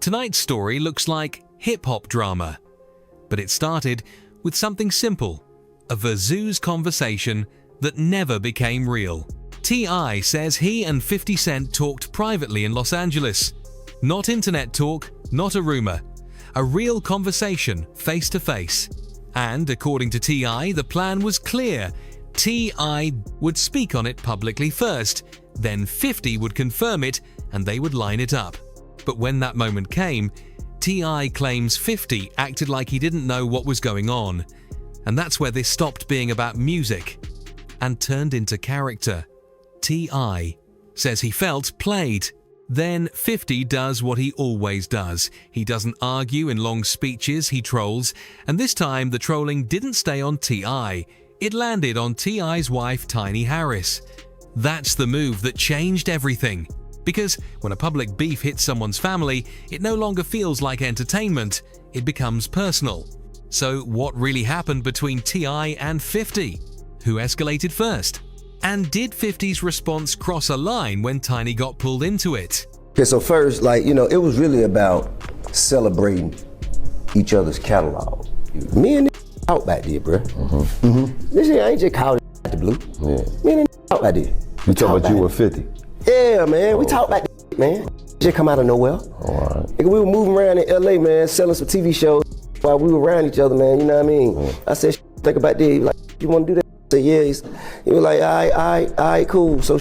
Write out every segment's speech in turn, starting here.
Tonight's story looks like hip-hop drama, but it started with something simple, a Verzuz conversation that never became real. T.I. says he and 50 Cent talked privately in Los Angeles. Not internet talk, not a rumor. A real conversation, face to face. And according to T.I., the plan was clear. T.I. would speak on it publicly first, then 50 would confirm it and they would line it up. But when that moment came, T.I. claims 50 acted like he didn't know what was going on. And that's where this stopped being about music and turned into character. T.I. says he felt played. Then 50 does what he always does. He doesn't argue in long speeches, he trolls. And this time the trolling didn't stay on T.I. It landed on T.I.'s wife, Tiny Harris. That's the move that changed everything. Because when a public beef hits someone's family, it no longer feels like entertainment, it becomes personal. So what really happened between T.I. and 50? Who escalated first? And did 50's response cross a line when Tiny got pulled into it? Okay, so first, it was really about celebrating each other's catalog. Me and out back there, bro. This shit, I ain't just called out the blue. Yeah. Me and out back there. You talking about you were 50? Yeah, man. We talk about that, man. Shit come out of nowhere. All right. Nigga, we were moving around in LA, man, selling some TV shows while we were around each other, man. You know what I mean? Yeah. I said, think about this. He was like, you want to do that? I said, yeah. He was like, all right, cool. So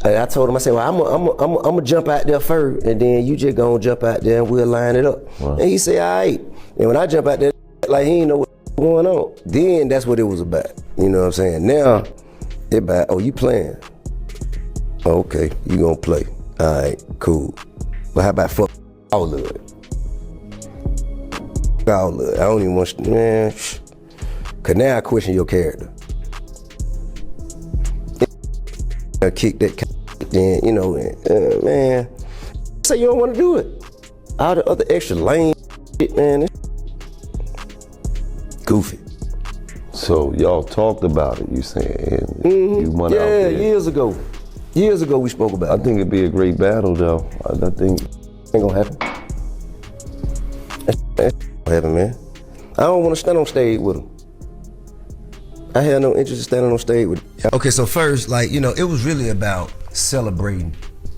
I told him, I said, well, I'm gonna jump out there first, and then you just gonna jump out there and we'll line it up. Right. And he said, all right. And when I jump out there, like he ain't know what's going on. Then that's what it was about. You know what I'm saying? Now, it about, oh, you playing? Oh, okay, you gonna play. All right, cool. But how about fuck all of it? All of it. I don't even want to, man. Cause now I question your character. I kick that, then, man. Say you don't want to do it. All the other extra lame shit, man. Goofy. So y'all talked about it, you saying? You went out there. Years ago. Years ago we spoke about it. I think it'd be a great battle though. I think ain't gonna happen. That gonna happen, man. I don't want to stand on stage with him. I had no interest in standing on stage with him. Okay, so first, it was really about celebrating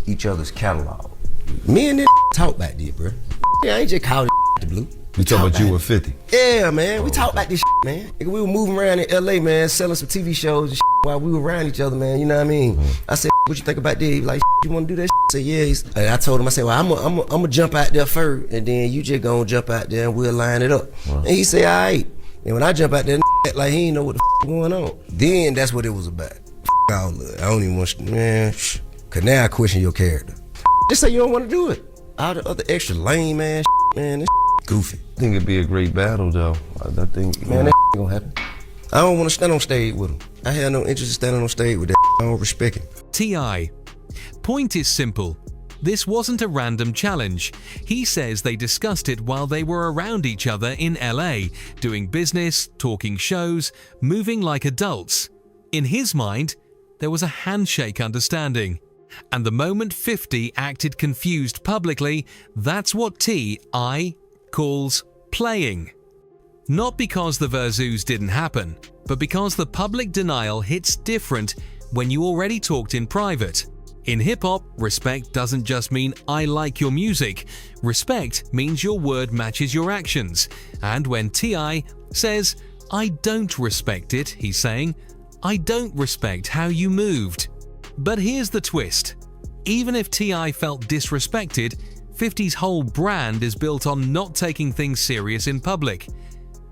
each other's catalog. Me and this talk back there, bro. I ain't just called the blue. You talking about you were 50? Yeah, man. We talk about this man. Nigga, we were moving around in LA, man, selling some TV shows and while we were around each other, man. You know what I mean? I said, what you think about this? He was like, you want to do that? I said, yeah. And I told him, I said, well, I'm gonna jump out there first, and then you just gonna jump out there and we'll line it up. And he said, all right. And when I jump out there, like he ain't know what the going on. Then that's what it was about. All of it. I don't even want to, man. Cause now I question your character. Just say you don't want to do it. All the other extra lame man, man. This goofy. I think it'd be a great battle though. I think, man, that gonna happen. I don't want to stand on stage with him. I had no interest in standing on stage with that. I don't respect him. T.I. Point is simple. This wasn't a random challenge. He says they discussed it while they were around each other in LA, doing business, talking shows, moving like adults. In his mind, there was a handshake understanding. And the moment 50 acted confused publicly, that's what T.I. calls playing. Not because the Verzuz didn't happen, but because the public denial hits different when you already talked in private. In hip-hop, respect doesn't just mean I like your music. Respect means your word matches your actions. And when T.I. says, I don't respect it, he's saying, I don't respect how you moved. But here's the twist. Even if T.I. felt disrespected, 50's whole brand is built on not taking things serious in public.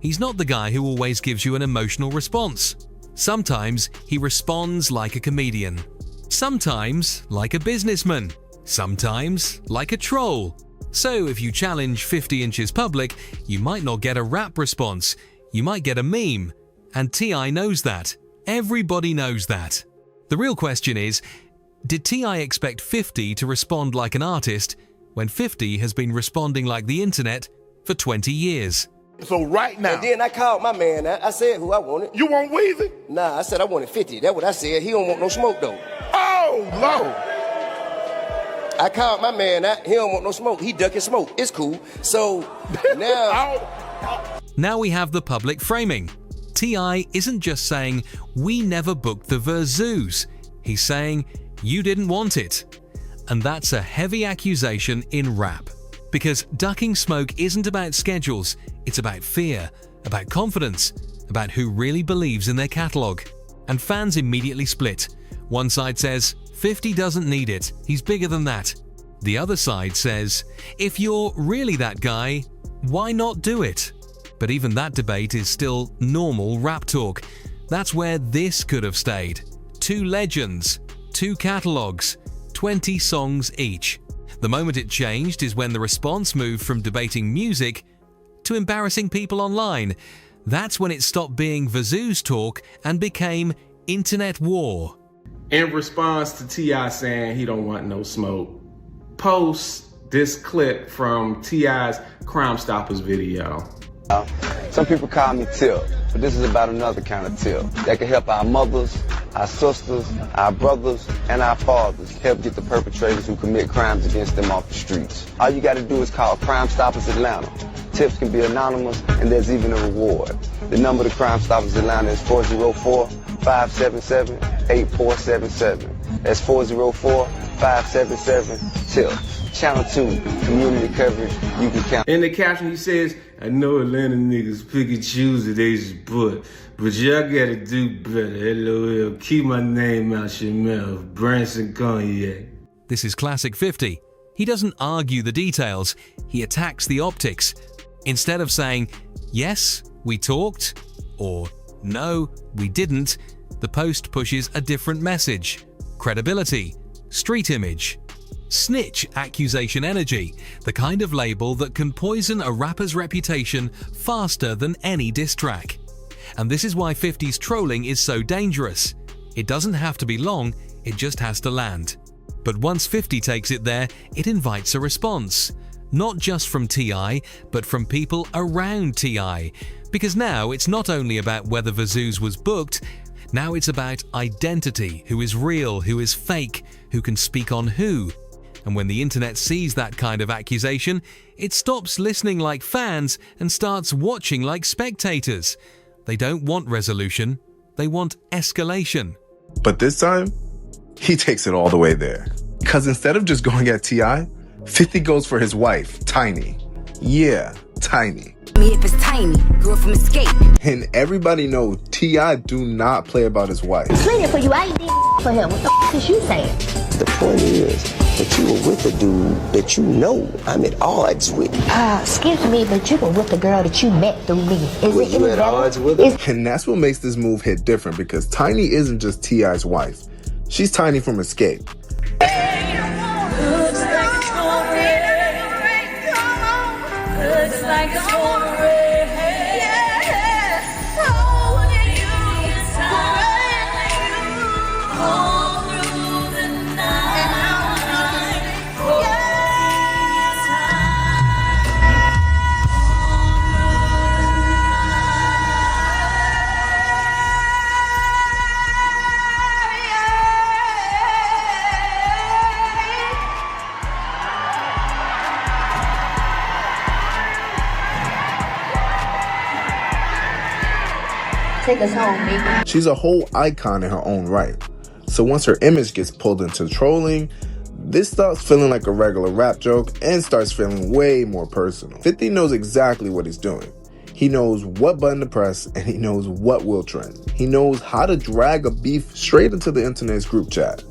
He's not the guy who always gives you an emotional response. Sometimes he responds like a comedian. Sometimes like a businessman. Sometimes like a troll. So if you challenge 50 Inches public, you might not get a rap response. You might get a meme. And T.I. knows that. Everybody knows that. The real question is, did T.I. expect 50 to respond like an artist when 50 has been responding like the internet for 20 years? So right now. And then I called my man. I said who I wanted. You want Weezy? Nah, I said I wanted 50. That's what I said. He don't want no smoke though. Oh, Lord. I called my man out. He don't want no smoke. He ducking smoke. It's cool. So now... Now we have the public framing. T.I. isn't just saying, we never booked the Verzuz. He's saying, you didn't want it. And that's a heavy accusation in rap. Because ducking smoke isn't about schedules, it's about fear, about confidence, about who really believes in their catalogue. And fans immediately split. One side says, 50 doesn't need it, he's bigger than that. The other side says, if you're really that guy, why not do it? But even that debate is still normal rap talk. That's where this could have stayed. 2 legends, 2 catalogues, 20 songs each. The moment it changed is when the response moved from debating music to embarrassing people online. That's when it stopped being Verzuz talk and became internet war. In response to T.I. saying he don't want no smoke, post this clip from T.I.'s Crime Stoppers video. Some people call me Tip, but this is about another kind of tip that can help our mothers, our sisters, our brothers, and our fathers help get the perpetrators who commit crimes against them off the streets. All you got to do is call Crime Stoppers Atlanta. Tips can be anonymous, and there's even a reward. The number to Crime Stoppers Atlanta is 404-577-8477. That's 404-577-TIPS. Channel 2, community coverage, you can count. In the caption, he says, I know Atlanta niggas pick and choose that they support, but y'all gotta do better. LOL, keep my name out your mouth. Branson Cognac. This is classic 50. He doesn't argue the details, he attacks the optics. Instead of saying, yes, we talked, or no, we didn't, the post pushes a different message. Credibility, street image. Snitch accusation energy, the kind of label that can poison a rapper's reputation faster than any diss track. And this is why 50's trolling is so dangerous. It doesn't have to be long, it just has to land. But once 50 takes it there, it invites a response. Not just from T.I., but from people around T.I. Because now it's not only about whether Verzuz was booked, now it's about identity, who is real, who is fake, who can speak on who. And when the internet sees that kind of accusation, it stops listening like fans and starts watching like spectators. They don't want resolution, they want escalation. But this time, he takes it all the way there. Because instead of just going at T.I., 50 goes for his wife, Tiny. Yeah, Tiny. Me if it's Tiny, girl from Escape. And everybody know T.I. do not play about his wife. Playing for you, I ain't did for him. What the is you saying? The point is that you were with a dude that you know I'm at odds with. Excuse me, but you were with the girl that you met through me. Were you at odds with her? And that's what makes this move hit different, because Tiny isn't just T.I.'s wife. She's Tiny from Escape. Take us home, nigga. She's a whole icon in her own right. So once her image gets pulled into trolling, this stops feeling like a regular rap joke and starts feeling way more personal. 50 knows exactly what he's doing. He knows what button to press, and he knows what will trend. He knows how to drag a beef straight into the internet's group chat.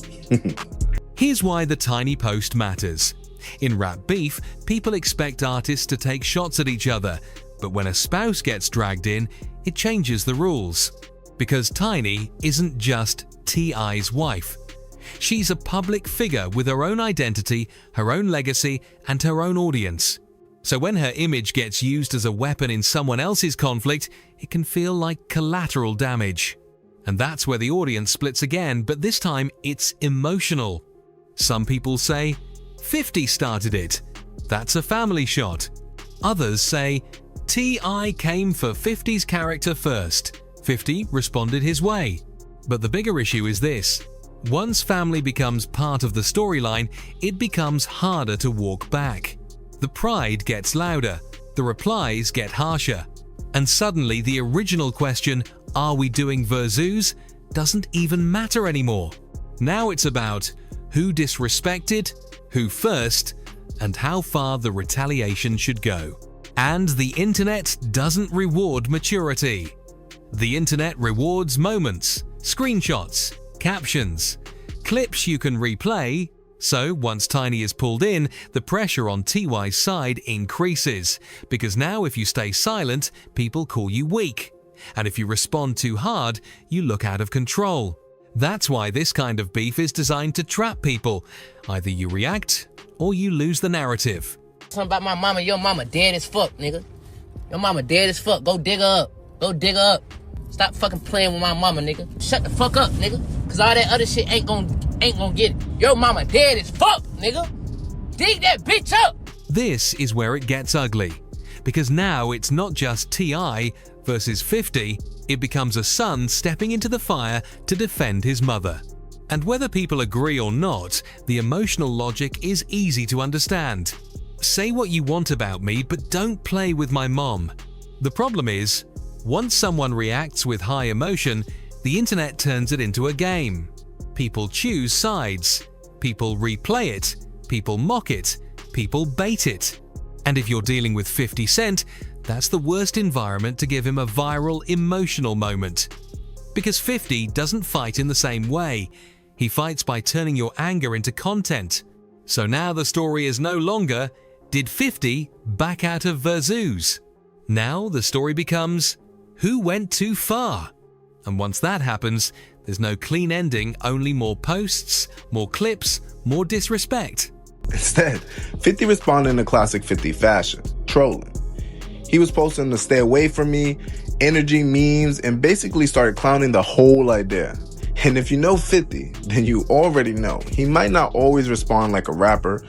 Here's why the Tiny post matters. In rap beef, people expect artists to take shots at each other, but when a spouse gets dragged in, it changes the rules. Because Tiny isn't just T.I.'s wife. She's a public figure with her own identity, her own legacy, and her own audience. So when her image gets used as a weapon in someone else's conflict, it can feel like collateral damage. And that's where the audience splits again, but this time it's emotional. Some people say, 50 started it. That's a family shot. Others say, T.I. came for 50's character first. 50 responded his way. But the bigger issue is this. Once family becomes part of the storyline, it becomes harder to walk back. The pride gets louder, the replies get harsher, and suddenly the original question, "Are we doing Verzuz?" doesn't even matter anymore. Now it's about who disrespected, who first, and how far the retaliation should go. And the internet doesn't reward maturity. The internet rewards moments, screenshots, captions, clips you can replay. So once Tiny is pulled in, the pressure on TY's side increases, because now if you stay silent, people call you weak. And if you respond too hard, you look out of control. That's why this kind of beef is designed to trap people. Either you react, or you lose the narrative. Something about my mama, your mama dead as fuck, nigga. Your mama dead as fuck. Go dig her up. Go dig her up. Stop fucking playing with my mama, nigga. Shut the fuck up, nigga. Cause all that other shit ain't gonna get it. Your mama dead as fuck, nigga. Dig that bitch up. This is where it gets ugly. Because now it's not just TI versus 50, it becomes a son stepping into the fire to defend his mother. And whether people agree or not, the emotional logic is easy to understand. Say what you want about me, but don't play with my mom. The problem is, once someone reacts with high emotion, the internet turns it into a game. People choose sides. People replay it. People mock it. People bait it. And if you're dealing with 50 Cent, that's the worst environment to give him a viral emotional moment. Because 50 doesn't fight in the same way. He fights by turning your anger into content. So now the story is no longer, did 50 back out of Verzuz? Now the story becomes, who went too far? And once that happens, there's no clean ending, only more posts, more clips, more disrespect. Instead, 50 responded in a classic 50 fashion, trolling. He was posting to stay away from me, energy memes, and basically started clowning the whole idea. And if you know 50, then you already know he might not always respond like a rapper,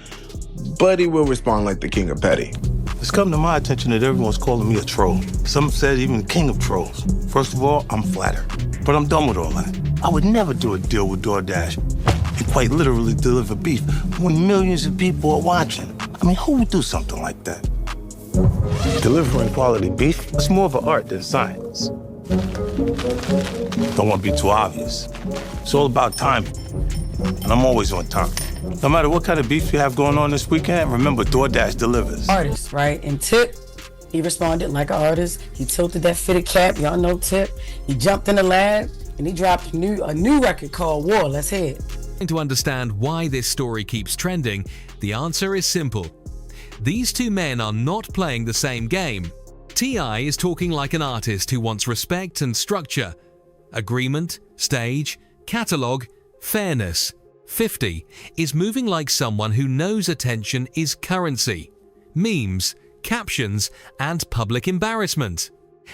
but he will respond like the king of petty. It's come to my attention that everyone's calling me a troll. Some said even king of trolls. First of all, I'm flattered, but I'm done with all that. I would never do a deal with DoorDash and quite literally deliver beef when millions of people are watching. I mean, who would do something like that? Delivering quality beef is more of an art than science. Don't want to be too obvious. It's all about timing, and I'm always on time. No matter what kind of beef you have going on this weekend, remember DoorDash delivers. Artist, right? And Tip, he responded like an artist. He tilted that fitted cap, y'all know Tip. He jumped in the lab, and he dropped a new record called War. Let's hear it. To understand why this story keeps trending, the answer is simple. These two men are not playing the same game. TI is talking like an artist who wants respect and structure, agreement, stage, catalogue, fairness. 50 is moving like someone who knows attention is currency, memes, captions, and public embarrassment.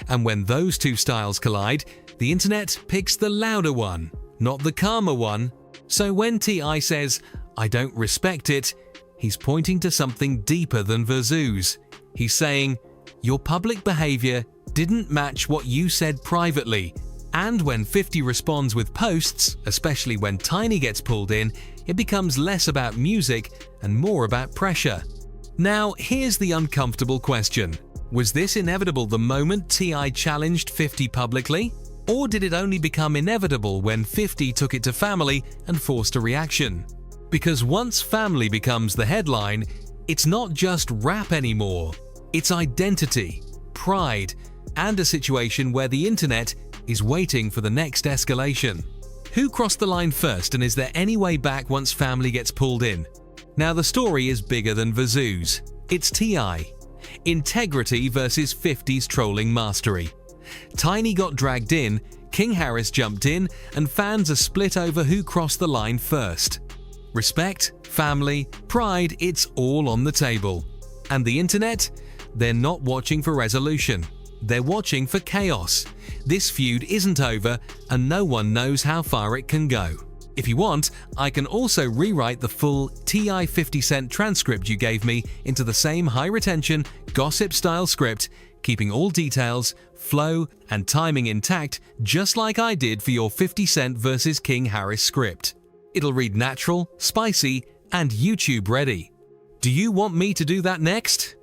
And when those two styles collide, the internet picks the louder one, not the calmer one. So when TI says, "I don't respect it," he's pointing to something deeper than Verzuz. He's saying, your public behavior didn't match what you said privately. And when 50 responds with posts, especially when Tiny gets pulled in, it becomes less about music and more about pressure. Now, here's the uncomfortable question. Was this inevitable the moment TI challenged 50 publicly? Or did it only become inevitable when 50 took it to family and forced a reaction? Because once family becomes the headline, it's not just rap anymore. It's identity, pride, and a situation where the internet is waiting for the next escalation. Who crossed the line first, and is there any way back once family gets pulled in? Now the story is bigger than Verzuz. It's TI. Integrity versus 50's trolling mastery. Tiny got dragged in, King Harris jumped in, and fans are split over who crossed the line first. Respect, family, pride, it's all on the table. And the internet? They're not watching for resolution. They're watching for chaos. This feud isn't over, and no one knows how far it can go. If you want, I can also rewrite the full TI 50 Cent transcript you gave me into the same high-retention, gossip-style script, keeping all details, flow, and timing intact, just like I did for your 50 Cent versus King Harris script. It'll read natural, spicy, and YouTube ready. Do you want me to do that next?